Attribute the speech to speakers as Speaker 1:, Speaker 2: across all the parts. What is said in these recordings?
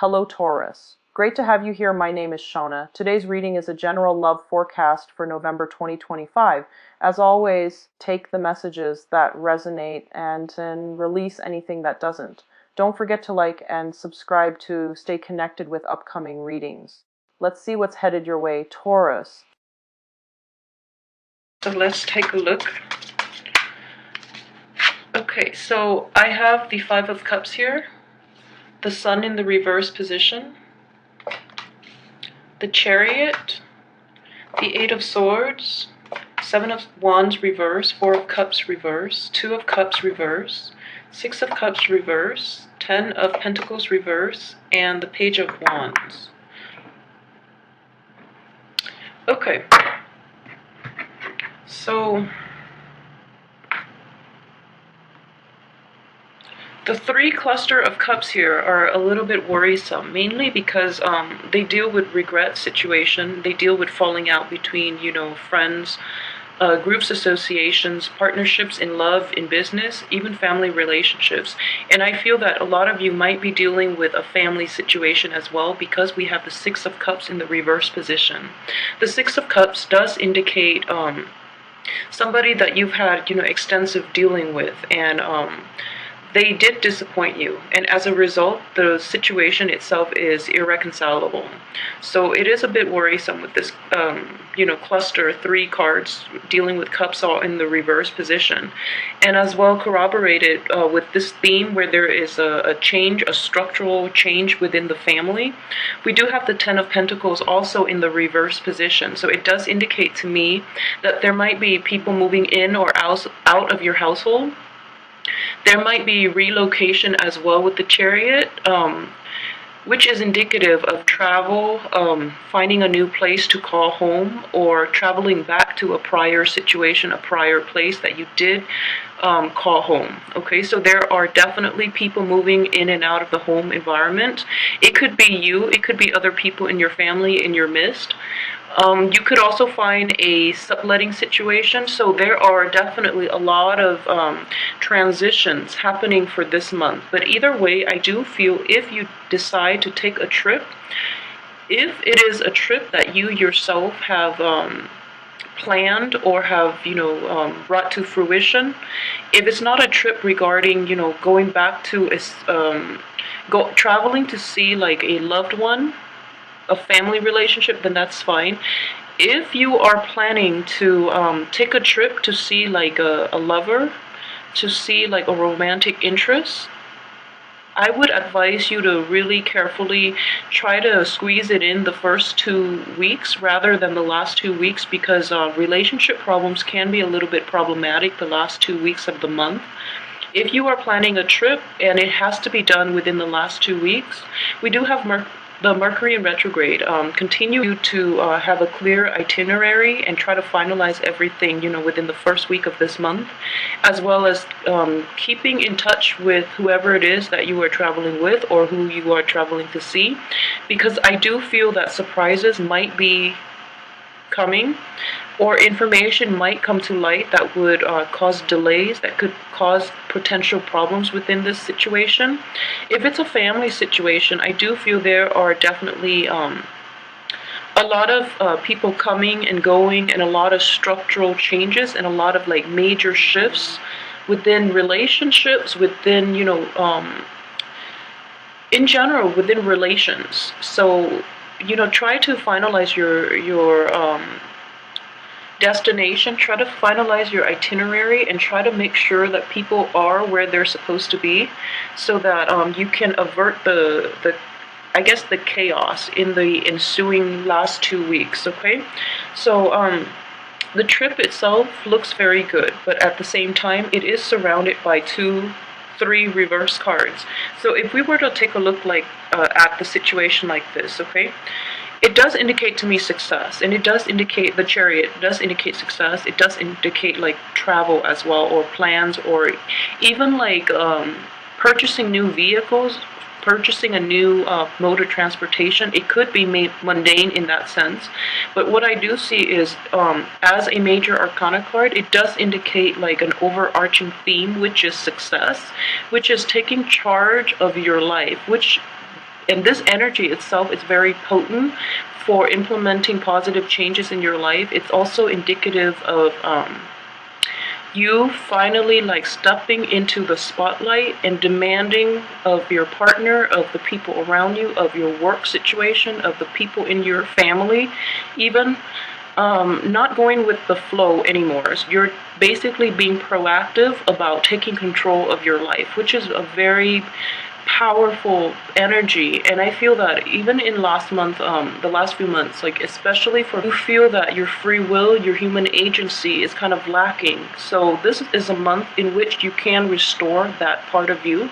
Speaker 1: Hello Taurus. Great to have you here. My name is Shona. Today's reading is a general love forecast for November 2025. As always, take the messages that resonate and release anything that doesn't. Don't forget to like and subscribe to stay connected with upcoming readings. Let's see what's headed your way, Taurus.
Speaker 2: So let's take a look. Okay, so I have the Five of Cups here, the Sun in the reverse position, the Chariot, the Eight of Swords, Seven of Wands reverse, Four of Cups reverse, Two of Cups reverse, Six of Cups reverse, 10 of Pentacles reverse, and the Page of Wands. Okay, so the three cluster of cups here are a little bit worrisome, mainly because they deal with regret situation. They deal with falling out between, friends, groups, associations, partnerships in love, in business, even family relationships. And I feel that a lot of you might be dealing with a family situation as well, because we have the Six of Cups in the reverse position. The Six of Cups does indicate somebody that you've had, extensive dealing with, and they did disappoint you, and as a result, the situation itself is irreconcilable. So it is a bit worrisome with this, cluster, three cards dealing with cups all in the reverse position, and as well corroborated with this theme where there is a change, a structural change within the family. We do have the Ten of Pentacles also in the reverse position, so it does indicate to me that there might be people moving in or out of your household. There might be relocation as well with the Chariot, which is indicative of travel, finding a new place to call home, or traveling back to a prior situation, a prior place that you did call home. Okay, so there are definitely people moving in and out of the home environment. It could be you, it could be other people in your family, in your midst. You could also find a subletting situation, so there are definitely a lot of transitions happening for this month. But either way, I do feel if you decide to take a trip, if it is a trip that you yourself have planned or have brought to fruition, if it's not a trip regarding going back to traveling to see like a loved one, a family relationship, then that's fine. If you are planning to take a trip to see like a lover, to see like a romantic interest, I would advise you to really carefully try to squeeze it in the first 2 weeks rather than the last 2 weeks, because relationship problems can be a little bit problematic the last 2 weeks of the month. If you are planning a trip and it has to be done within the last 2 weeks, we do have the Mercury in retrograde. Continue to have a clear itinerary and try to finalize everything, within the first week of this month, as well as keeping in touch with whoever it is that you are traveling with or who you are traveling to see, because I do feel that surprises might be coming, or information might come to light that would cause delays, that could cause potential problems within this situation. If it's a family situation, I do feel there are definitely a lot of people coming and going, and a lot of structural changes, and a lot of like major shifts within relationships, within in general within relations. So try to finalize your destination, try to finalize your itinerary, and try to make sure that people are where they're supposed to be, so that you can avert the chaos in the ensuing last 2 weeks. Okay, so the trip itself looks very good, but at the same time it is surrounded by 3 reverse cards. So if we were to take a look like at the situation like this, okay, it does indicate to me success, and it does indicate the Chariot does indicate success. It does indicate like travel as well, or plans, or even like purchasing new vehicles, purchasing a new mode of transportation. It could be mundane in that sense, but what I do see is as a major arcana card, it does indicate like an overarching theme, which is success, which is taking charge of your life, which And this energy itself is very potent for implementing positive changes in your life. It's also indicative of you finally like stepping into the spotlight and demanding of your partner, of the people around you, of your work situation, of the people in your family, even not going with the flow anymore. So you're basically being proactive about taking control of your life, which is a very powerful energy. And I feel that even in last month, the last few months, like especially for you feel that your free will, your human agency is kind of lacking. So this is a month in which you can restore that part of you,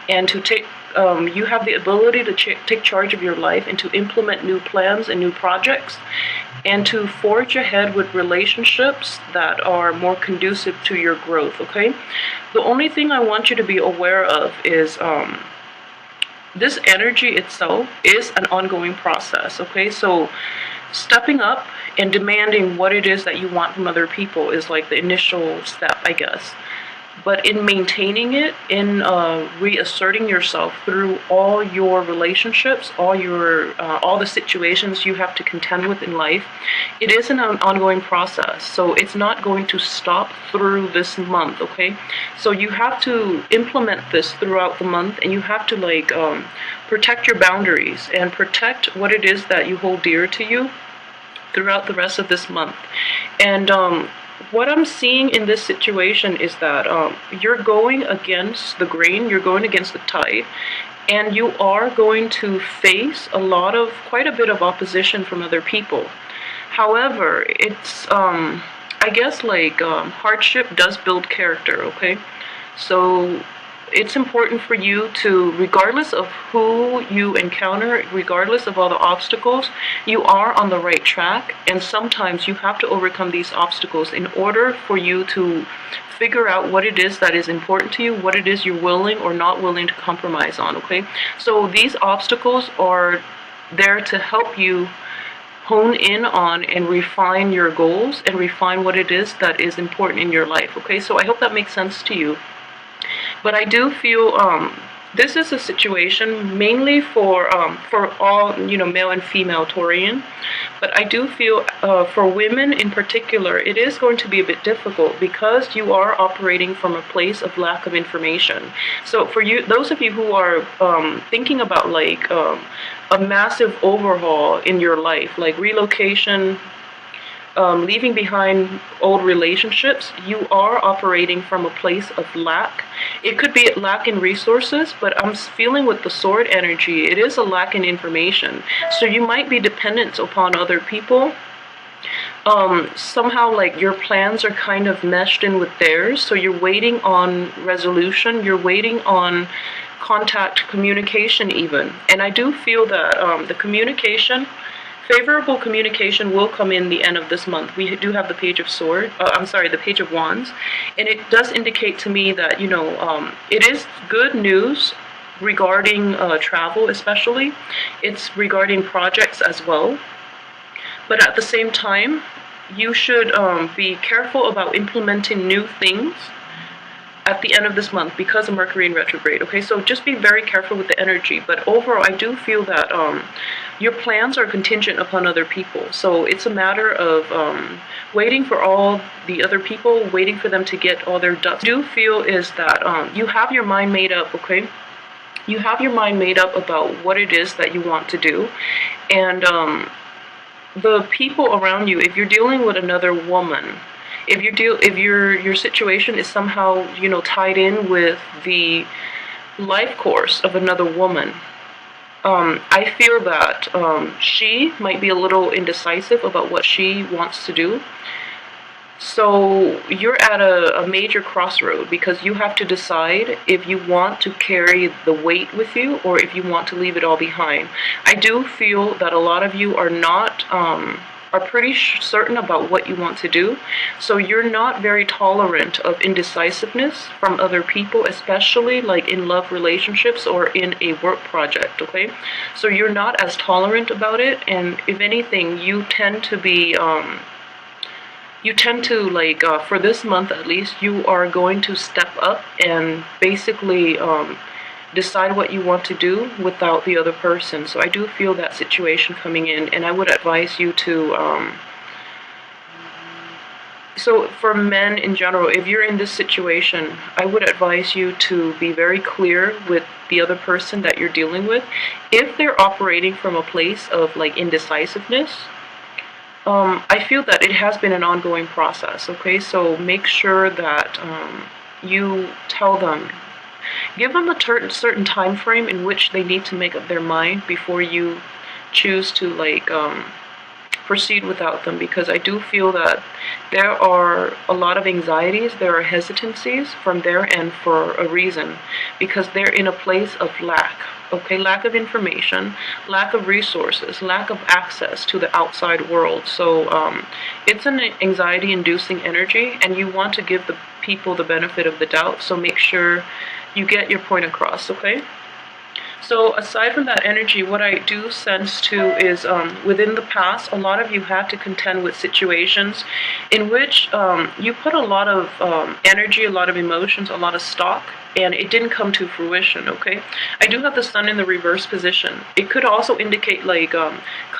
Speaker 2: and to take you have the ability to take charge of your life and to implement new plans and new projects, and to forge ahead with relationships that are more conducive to your growth, okay? The only thing I want you to be aware of is this energy itself is an ongoing process, okay? So stepping up and demanding what it is that you want from other people is like the initial step, I guess. But in maintaining it, in reasserting yourself through all your relationships, all the situations you have to contend with in life, it is an ongoing process. So it's not going to stop through this month, okay? So you have to implement this throughout the month, and you have to like protect your boundaries and protect what it is that you hold dear to you throughout the rest of this month. And what I'm seeing in this situation is that you're going against the grain, you're going against the tide, and you are going to face quite a bit of opposition from other people. However, it's, I guess, like, hardship does build character, okay? So it's important for you to, regardless of who you encounter, regardless of all the obstacles, you are on the right track. And sometimes you have to overcome these obstacles in order for you to figure out what it is that is important to you, what it is you're willing or not willing to compromise on, okay? So these obstacles are there to help you hone in on and refine your goals and refine what it is that is important in your life, okay? So I hope that makes sense to you. But I do feel this is a situation mainly for all, male and female Taurian. But I do feel for women in particular, it is going to be a bit difficult because you are operating from a place of lack of information. So for you, those of you who are thinking about like a massive overhaul in your life, like relocation, leaving behind old relationships, you are operating from a place of lack. It could be a lack in resources, but I'm feeling with the sword energy, it is a lack in information. So you might be dependent upon other people. Somehow like your plans are kind of meshed in with theirs, so you're waiting on resolution, you're waiting on contact, communication even. And I do feel that the favorable communication will come in the end of this month. We do have the Page of the Page of Wands, and it does indicate to me that, it is good news regarding travel especially. It's regarding projects as well. But at the same time, you should be careful about implementing new things at the end of this month because of Mercury in retrograde, okay? So just be very careful with the energy. But overall, I do feel that your plans are contingent upon other people. So it's a matter of waiting for all the other people, waiting for them to get all their ducks. I do feel is that you have your mind made up, okay? You have your mind made up about what it is that you want to do. And the people around you, if you're dealing with another woman, if your situation is somehow tied in with the life course of another woman, I feel that she might be a little indecisive about what she wants to do. So you're at a major crossroad because you have to decide if you want to carry the weight with you or if you want to leave it all behind. I do feel that a lot of you are not are pretty certain about what you want to do. So you're not very tolerant of indecisiveness from other people, especially like in love relationships or in a work project, okay? So you're not as tolerant about it, and if anything, you tend to be, for this month at least, you are going to step up and basically decide what you want to do without the other person. So I do feel that situation coming in, and I would advise you to so for men in general, if you're in this situation, I would advise you to be very clear with the other person that you're dealing with. If they're operating from a place of like indecisiveness, I feel that it has been an ongoing process, okay? So make sure that you tell them, give them a certain time frame in which they need to make up their mind before you choose to like proceed without them, because I do feel that there are a lot of anxieties, there are hesitancies from their end for a reason, because they're in a place of lack, okay? Lack of information, lack of resources, lack of access to the outside world. So it's an anxiety-inducing energy, and you want to give the people the benefit of the doubt, so make sure you get your point across, okay? So aside from that energy, what I do sense too is within the past, a lot of you had to contend with situations in which you put a lot of energy, a lot of emotions, a lot of stock, and it didn't come to fruition, okay? I do have the sun in the reverse position. It could also indicate like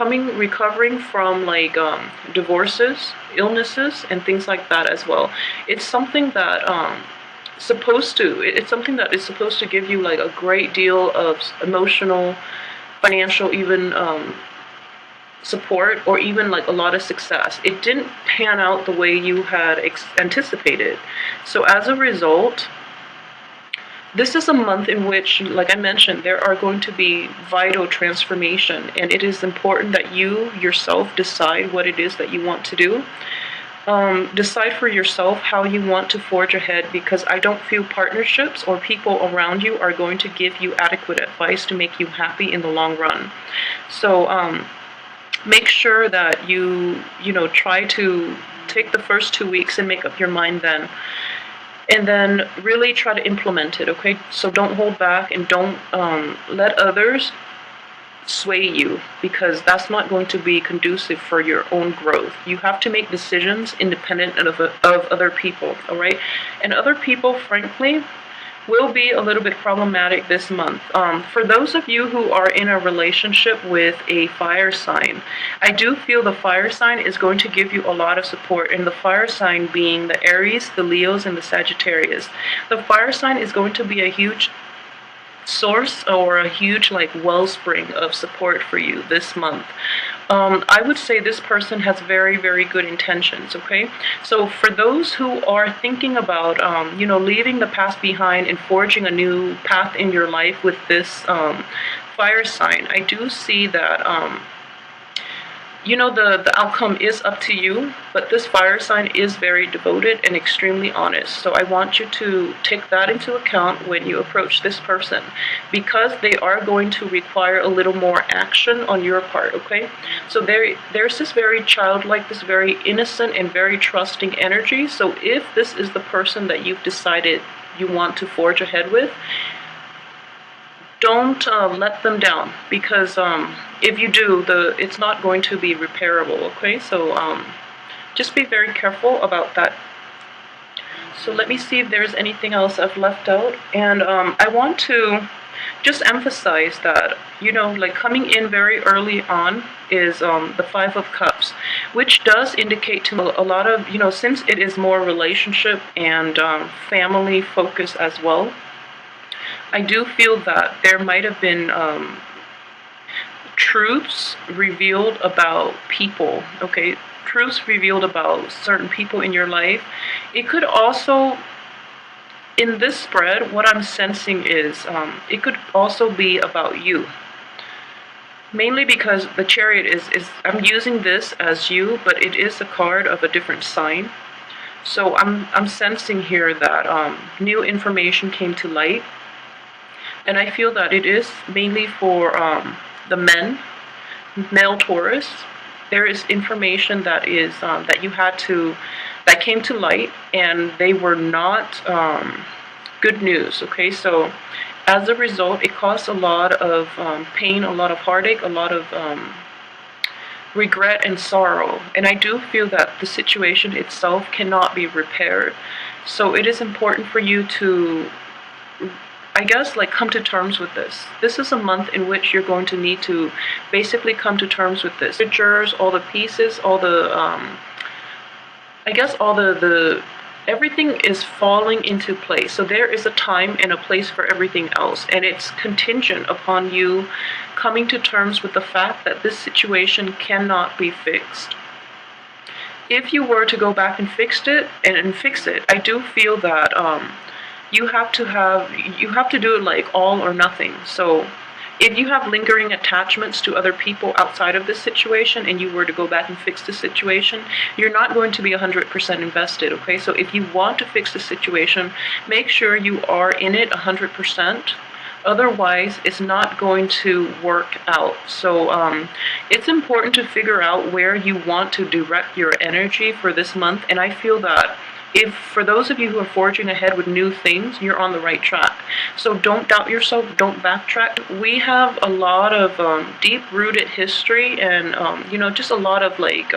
Speaker 2: recovering from like divorces, illnesses, and things like that as well. It's something that it's something that is supposed to give you like a great deal of emotional, financial, even support, or even like a lot of success. It didn't pan out the way you had anticipated. So as a result, this is a month in which, like I mentioned, there are going to be vital transformation, and it is important that you yourself decide what it is that you want to do. Decide for yourself how you want to forge ahead, because I don't feel partnerships or people around you are going to give you adequate advice to make you happy in the long run. So make sure that you try to take the first 2 weeks and make up your mind then. And then really try to implement it, okay? So don't hold back, and don't let others sway you, because that's not going to be conducive for your own growth. You have to make decisions independent of other people, all right? And other people, frankly, will be a little bit problematic this month. For those of you who are in a relationship with a fire sign, I do feel the fire sign is going to give you a lot of support, and the fire sign being the Aries, the Leos, and the Sagittarius. The fire sign is going to be a huge source, or a huge like wellspring of support for you this month. I would say this person has very, very good intentions, okay? So for those who are thinking about, leaving the past behind and forging a new path in your life with this fire sign, I do see that the outcome is up to you, but this fire sign is very devoted and extremely honest. So I want you to take that into account when you approach this person, because they are going to require a little more action on your part, okay? So there's this very childlike, this very innocent and very trusting energy. So if this is the person that you've decided you want to forge ahead with, don't let them down, because if you do, it's not going to be repairable, okay? So just be very careful about that. So let me see if there's anything else I've left out. And I want to just emphasize that, like coming in very early on is the Five of Cups, which does indicate to a lot of, since it is more relationship and family focus as well, I do feel that there might have been truths revealed about people, okay? Truths revealed about certain people in your life. It could also, in this spread, what I'm sensing is it could also be about you. Mainly because the Chariot is I'm using this as you, but it is a card of a different sign. So I'm sensing here that new information came to light. And I feel that it is mainly for the male Taurus. There is information that is that came to light, and they were not good news. Okay, so as a result, it caused a lot of pain, a lot of heartache, a lot of regret and sorrow. And I do feel that the situation itself cannot be repaired. So it is important for you to I guess, like, come to terms with this. This is a month in which you're going to need to basically come to terms with this. Pictures, all the pieces, all the, I guess all the everything is falling into place. So there is a time and a place for everything else. And it's contingent upon you coming to terms with the fact that this situation cannot be fixed. If you were to go back and fix it, I do feel that you have to do it like all or nothing. So if you have lingering attachments to other people outside of this situation and you were to go back and fix the situation, you're not going to be 100% invested, okay? So if you want to fix the situation, make sure you are in it 100%. Otherwise, it's not going to work out. So it's important to figure out where you want to direct your energy for this month. And I feel that if, for those of you who are forging ahead with new things, you're on the right track. So don't doubt yourself, don't backtrack. We have a lot of deep-rooted history and, just a lot of, like,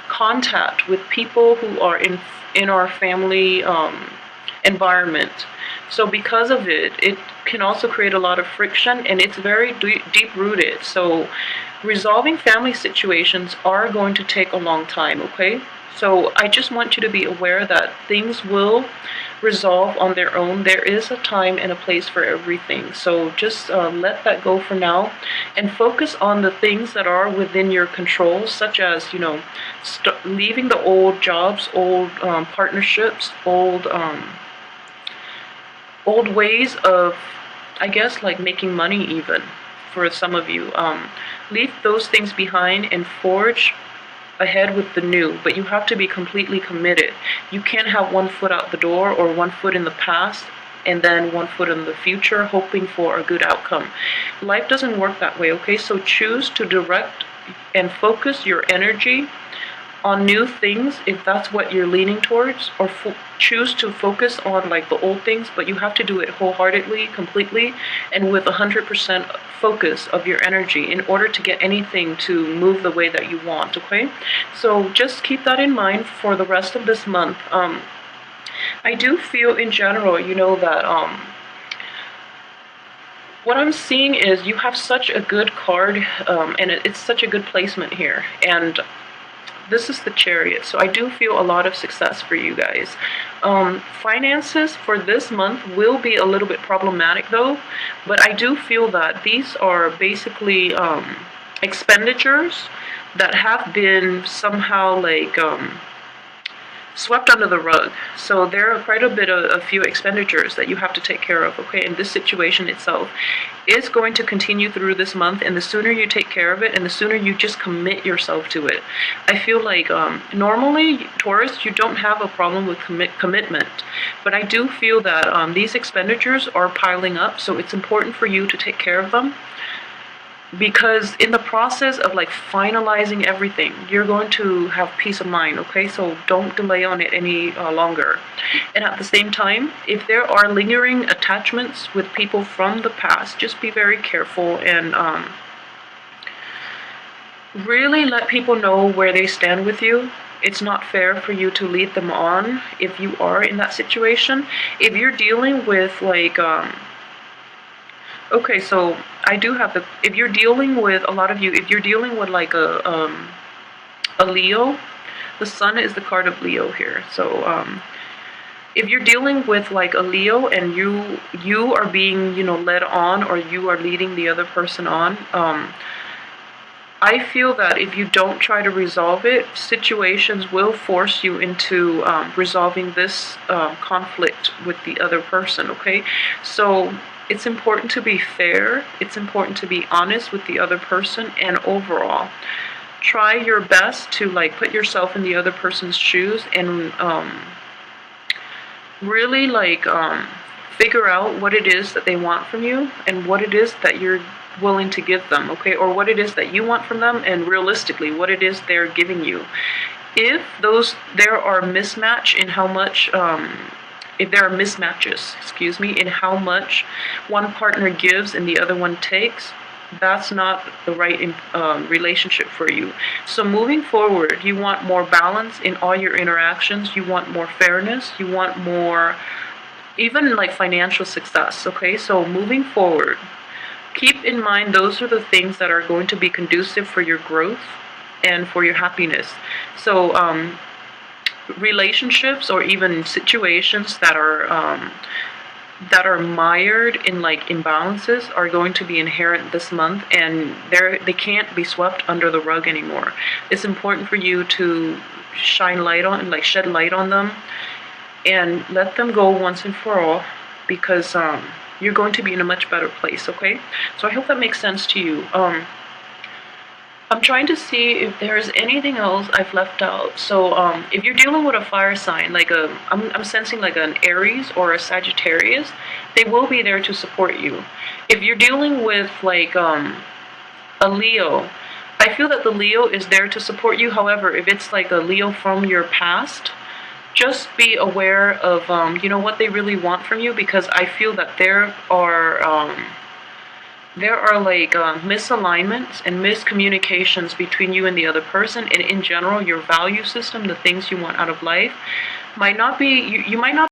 Speaker 2: contact with people who are in our family environment. So because of it, it can also create a lot of friction, and it's very deep-rooted. So resolving family situations are going to take a long time, okay? So I just want you to be aware that things will resolve on their own. There is a time and a place for everything. So just let that go for now and focus on the things that are within your control, such as, leaving the old jobs, old partnerships, old ways of, I guess, like making money even for some of you. Leave those things behind and forge ahead with the new, but you have to be completely committed. You can't have one foot out the door or one foot in the past and then one foot in the future hoping for a good outcome. Life doesn't work that way, okay? So choose to direct and focus your energy on new things if that's what you're leaning towards, or choose to focus on like the old things, but you have to do it wholeheartedly, completely, and with 100% focus of your energy in order to get anything to move the way that you want, okay? So just keep that in mind for the rest of this month. I do feel in general, that what I'm seeing is you have such a good card, and it's such a good placement here, and this is the Chariot, so I do feel a lot of success for you guys. Finances for this month will be a little bit problematic though, but I do feel that these are basically expenditures that have been somehow like swept under the rug. So there are quite a few expenditures that you have to take care of, okay? And this situation itself is going to continue through this month, and the sooner you take care of it and the sooner you just commit yourself to it. I feel like normally, Taurus, you don't have a problem with commitment, but I do feel that these expenditures are piling up, so it's important for you to take care of them. Because in the process of like finalizing everything, you're going to have peace of mind, okay? So don't delay on it any longer. And at the same time, if there are lingering attachments with people from the past, just be very careful and really let people know where they stand with you. It's not fair for you to lead them on if you are in that situation. If you're dealing with like okay, so I do have if you're dealing with, a lot of you, if you're dealing with like a Leo, the Sun is the card of Leo here. So if you're dealing with like a Leo and you are being, led on, or you are leading the other person on, I feel that if you don't try to resolve it, situations will force you into resolving this conflict with the other person, okay? So it's important to be fair, it's important to be honest with the other person, and overall, try your best to like put yourself in the other person's shoes and really like figure out what it is that they want from you and what it is that you're willing to give them, okay? Or what it is that you want from them, and realistically what it is they're giving you. If there are mismatch in how much if there are mismatches, in how much one partner gives and the other one takes, that's not the right relationship for you. So moving forward, you want more balance in all your interactions, you want more fairness, you want more even like financial success. Okay, so moving forward, keep in mind those are the things that are going to be conducive for your growth and for your happiness. So relationships or even situations that are mired in like imbalances are going to be inherent this month, and they can't be swept under the rug anymore. It's important for you to shine light on and like shed light on them and let them go once and for all, because you're going to be in a much better place. Okay, so I hope that makes sense to you. I'm trying to see if there's anything else I've left out. So, if you're dealing with a fire sign, like I'm sensing like an Aries or a Sagittarius, they will be there to support you. If you're dealing with like a Leo, I feel that the Leo is there to support you. However, if it's like a Leo from your past, just be aware of what they really want from you, because I feel that there are like misalignments and miscommunications between you and the other person, and in general your value system, the things you want out of life, might not be you might not